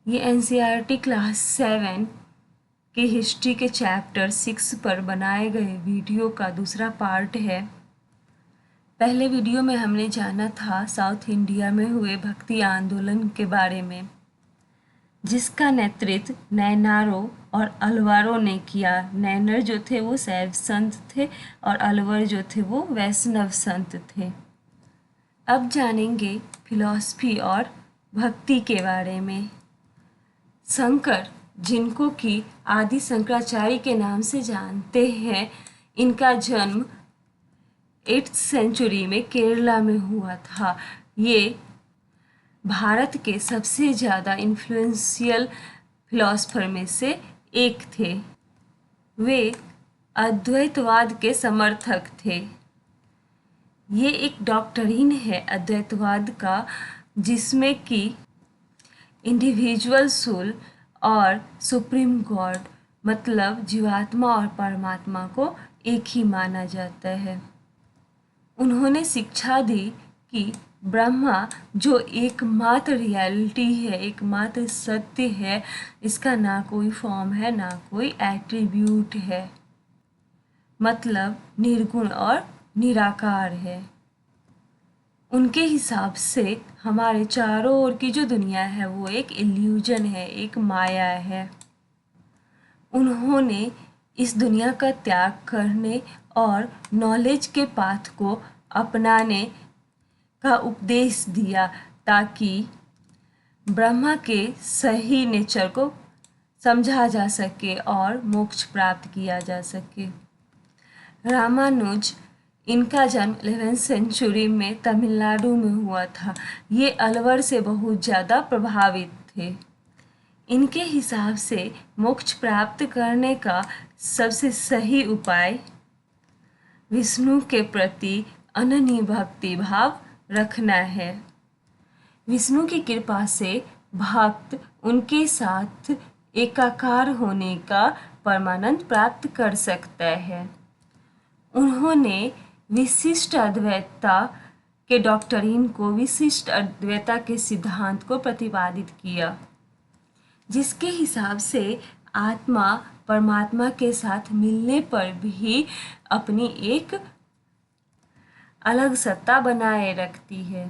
ये NCERT class 7 के history के चैप्टर 6 पर बनाए गए वीडियो का दूसरा पार्ट है। पहले वीडियो में हमने जाना था साउथ इंडिया में हुए भक्ति आंदोलन के बारे में, जिसका नेतृत्व नैनारों और अलवारों ने किया। नैनर जो थे वो शैव संत थे और अलवर जो थे वो वैष्णव संत थे। अब जानेंगे फिलॉसफी और भक्ति के बारे में। शंकर, जिनको कि आदि शंकराचार्य के नाम से जानते हैं, इनका जन्म 8th सेंचुरी में केरला में हुआ था। ये भारत के सबसे ज़्यादा इन्फ्लुएंशियल फिलोसफर में से एक थे। वे अद्वैतवाद के समर्थक थे। ये एक डॉक्ट्रिन है अद्वैतवाद का, जिसमें कि इंडिविजुअल सोल और सुप्रीम गॉड मतलब जीवात्मा और परमात्मा को एक ही माना जाता है। उन्होंने शिक्षा दी कि ब्रह्मा जो एकमात्र रियलिटी है, एकमात्र सत्य है, इसका ना कोई फॉर्म है ना कोई एट्रीब्यूट है, मतलब निर्गुण और निराकार है। उनके हिसाब से हमारे चारों ओर की जो दुनिया है वो एक इल्यूजन है, एक माया है। उन्होंने इस दुनिया का त्याग करने और नॉलेज के पाथ को अपनाने का उपदेश दिया, ताकि ब्रह्मा के सही नेचर को समझा जा सके और मोक्ष प्राप्त किया जा सके। रामानुज, इनका जन्म 11th सेंचुरी में तमिलनाडु में हुआ था। ये अलवर से बहुत ज़्यादा प्रभावित थे। इनके हिसाब से मोक्ष प्राप्त करने का सबसे सही उपाय विष्णु के प्रति अनन्य भक्ति भाव रखना है। विष्णु की कृपा से भक्त उनके साथ एकाकार होने का परमानंद प्राप्त कर सकता है। उन्होंने विशिष्ट अद्वैतता के डॉक्ट्रिन को, विशिष्ट अद्वैतता के सिद्धांत को प्रतिपादित किया, जिसके हिसाब से आत्मा परमात्मा के साथ मिलने पर भी अपनी एक अलग सत्ता बनाए रखती है।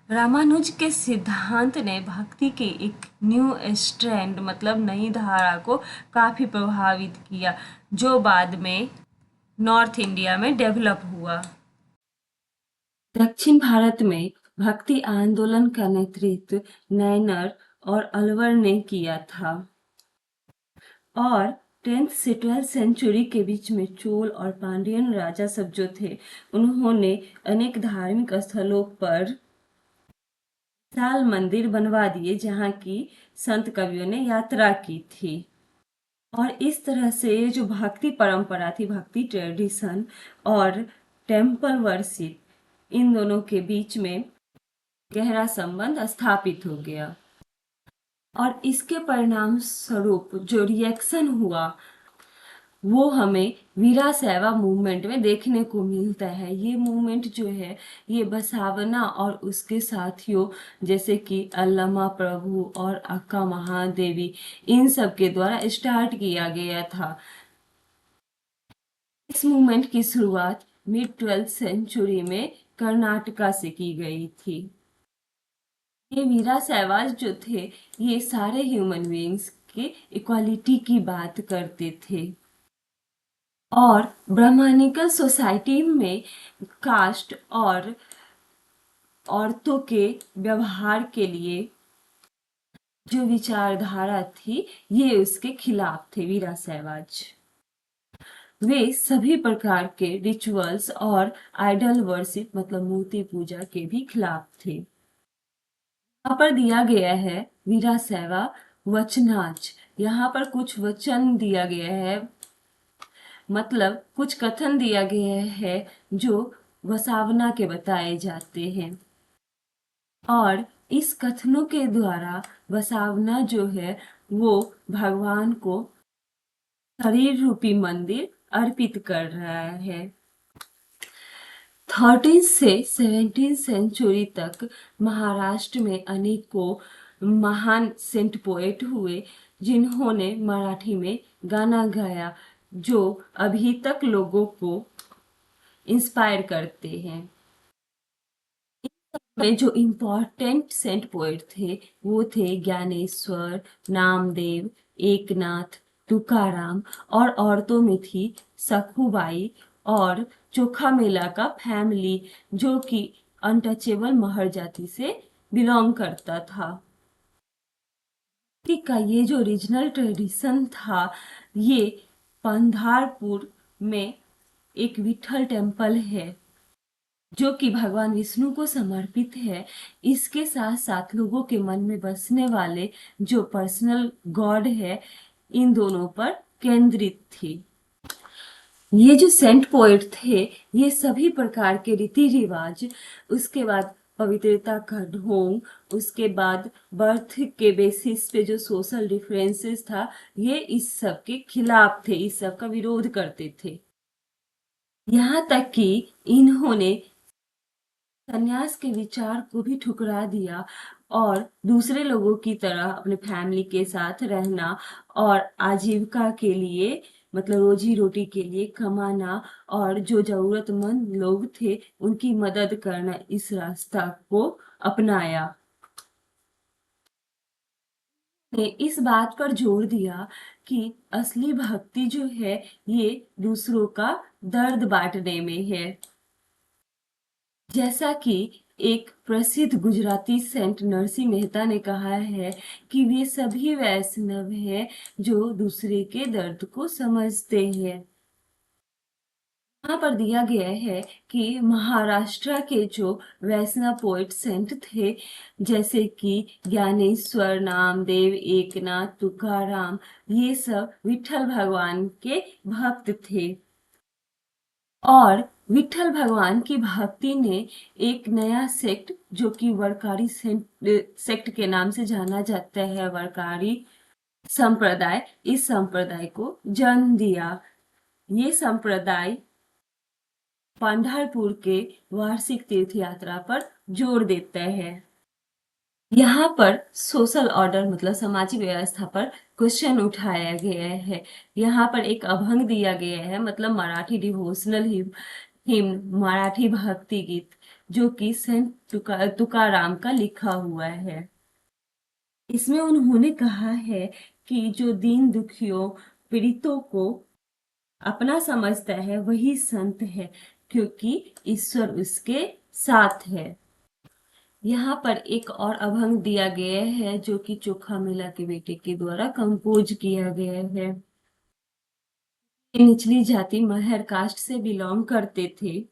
रामानुज के सिद्धांत ने भक्ति के एक न्यू स्ट्रैंड मतलब नई धारा को काफ़ी प्रभावित किया, जो बाद में नॉर्थ इंडिया में डेवलप हुआ। दक्षिण भारत में भक्ति आंदोलन का नेतृत्व नैनर और अलवर ने किया था और 10th से 12th सेंचुरी के बीच में चोल और पांड्यन राजा सब जो थे, उन्होंने अनेक धार्मिक स्थलों पर विशाल मंदिर बनवा दिए, जहाँ की संत कवियों ने यात्रा की थी। और इस तरह से जो भक्ति परंपरा थी, भक्ति ट्रेडिशन और टेम्पल वर्शिप, इन दोनों के बीच में गहरा संबंध स्थापित हो गया। और इसके परिणाम स्वरूप जो रिएक्शन हुआ वो हमें वीरा शैवा मूवमेंट में देखने को मिलता है। ये मूवमेंट जो है ये बसावना और उसके साथियों जैसे कि अल्लमा प्रभु और अक्का महादेवी, इन सब के द्वारा स्टार्ट किया गया था। इस मूवमेंट की शुरुआत मिड 12th सेंचुरी में कर्नाटका से की गई थी। ये वीरा शैवाज जो थे ये सारे ह्यूमन बीइंग्स के इक्वालिटी की बात करते थे और ब्राह्मणिकल सोसाइटी में कास्ट और औरतों के व्यवहार के लिए जो विचारधारा थी ये उसके खिलाफ थे। वीरा शैवाज वे सभी प्रकार के रिचुअल्स और आइडल वर्शिप मतलब मूर्ति पूजा के भी खिलाफ थे। यहाँ पर दिया गया है वीरा शैवा वचनाच। यहाँ पर कुछ वचन दिया गया है, मतलब कुछ कथन दिया गया है जो वसावना के बताए जाते हैं और इस कथनों के द्वारा वसावना जो है वो भगवान को शरीर रूपी मंदिर अर्पित कर रहा है। 13th से 17th सेंचुरी तक महाराष्ट्र में अनेकों महान सेंट पोएट हुए जिन्होंने मराठी में गाना गाया जो अभी तक लोगों को इंस्पायर करते हैं। में जो इम्पोर्टेंट सेंट पोएट थे वो थे ज्ञानेश्वर, नामदेव, एकनाथ, तुकाराम और औरतों में थी सखुबाई और चोखा मेला का फैमिली जो कि अनटचेबल महर जाति से बिलोंग करता था। का ये जो रीजनल ट्रेडिशन था ये पंधारपुर में एक विठल टेम्पल है जो कि भगवान विष्णु को समर्पित है। इसके साथ साथ लोगों के मन में बसने वाले जो पर्सनल गॉड है इन दोनों पर केंद्रित थी। ये जो सेंट पोएट थे ये सभी प्रकार के रीति रिवाज, उसके बाद पवित्रता का ढोंग, उसके बाद बर्थ के बेसिस पे जो सोशल डिफरेंसेस था ये इस सब के खिलाफ थे, इस सब का विरोध करते थे। यहाँ तक कि इन्होंने संन्यास के विचार को भी ठुकरा दिया और दूसरे लोगों की तरह अपने फैमिली के साथ रहना और आजीविका के लिए मतलब रोजी रोटी के लिए कमाना और जो जरूरतमंद लोग थे उनकी मदद करना, इस रास्ता को अपनाया। ने इस बात पर जोर दिया कि असली भक्ति जो है ये दूसरों का दर्द बांटने में है। जैसा कि एक प्रसिद्ध गुजराती सेंट नरसिंह मेहता ने कहा है कि वे सभी वैष्णव हैं जो दूसरे के दर्द को समझते हैं। यहाँ पर दिया गया है कि महाराष्ट्र के जो वैष्णव पोएट सेंट थे जैसे कि ज्ञानेश्वर, नामदेव, एकनाथ, तुकाराम, ये सब विठल भगवान के भक्त थे और विठल भगवान की भक्ति ने एक नया सेक्ट जो कि वरकारी सेक्ट के नाम से जाना जाता है, वरकारी संप्रदाय, इस संप्रदाय को जन्म दिया। ये संप्रदाय पंढरपुर के वार्षिक तीर्थ यात्रा पर जोर देता है। यहाँ पर सोशल ऑर्डर मतलब सामाजिक व्यवस्था पर क्वेश्चन उठाया गया है। यहाँ पर एक अभंग दिया गया है मतलब मराठी डिवोशनल हिम मराठी भक्ति गीत जो कि सेंट तुकाराम का लिखा हुआ है। इसमें उन्होंने कहा है कि जो दीन दुखियों पीड़ितों को अपना समझता है वही संत है क्योंकि ईश्वर उसके साथ है। यहाँ पर एक और अभंग दिया गया है जो कि चोखा मेला के बेटे के द्वारा कंपोज किया गया है। निचली जाति महर कास्ट से बिलोंग करते थे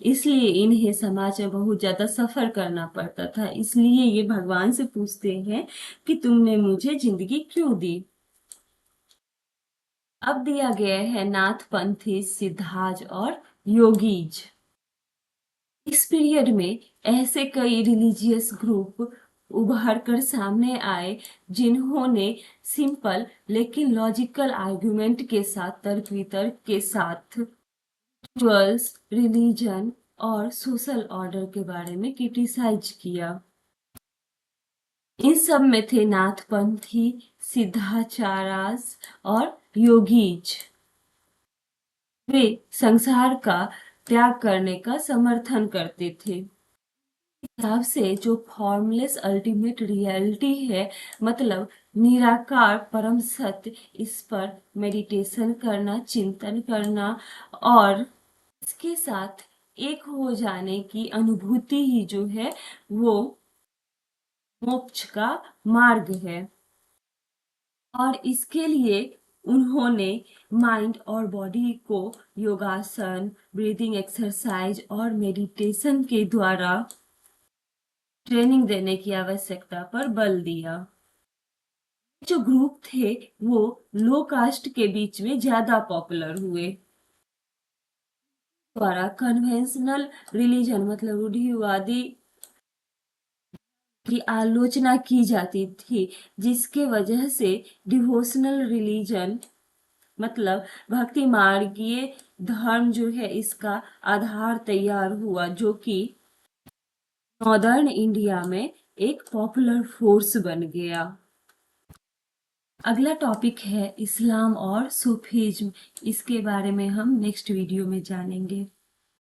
इसलिए इन्हें समाज में बहुत ज्यादा सफर करना पड़ता था। इसलिए ये भगवान से पूछते हैं कि तुमने मुझे जिंदगी क्यों दी। अब दिया गया है नाथपंथी, सिद्धाज और योगीज। इस पीरियड में ऐसे कई रिलीजियस ग्रुप उभर कर सामने आए जिन्होंने सिंपल लेकिन लॉजिकल आर्गुमेंट के साथ, तर्क वितर्क के साथ रिचुअल्स, रिलीजन और सोशल ऑर्डर के बारे में क्रिटिसाइज किया। इन सब में थे नाथपंथी, सिद्धाचार्यस और योगीज। वे संसार का त्याग करने का समर्थन करते थे। हिसाब से जो फॉर्मलेस अल्टीमेट रियलिटी है मतलब निराकार परम सत्य, इस पर मेडिटेशन करना, चिंतन करना और इसके साथ एक हो जाने की अनुभूति ही जो है वो मोक्ष का मार्ग है। और इसके लिए उन्होंने माइंड और बॉडी को योगासन, ब्रीदिंग एक्सरसाइज और मेडिटेशन के द्वारा ट्रेनिंग देने की आवश्यकता पर बल दिया। जो ग्रुप थे वो लो कास्ट के बीच में ज्यादा पॉपुलर हुए। द्वारा कन्वेंशनल रिलीजन मतलब रूढ़िवादी की आलोचना की जाती थी जिसके वजह से डिवोशनल रिलीजन मतलब भक्ति मार्गीय धर्म जो है इसका आधार तैयार हुआ जो कि नॉर्दर्न इंडिया में एक पॉपुलर फोर्स बन गया। अगला टॉपिक है इस्लाम और सूफीज्म। इसके बारे में हम नेक्स्ट वीडियो में जानेंगे।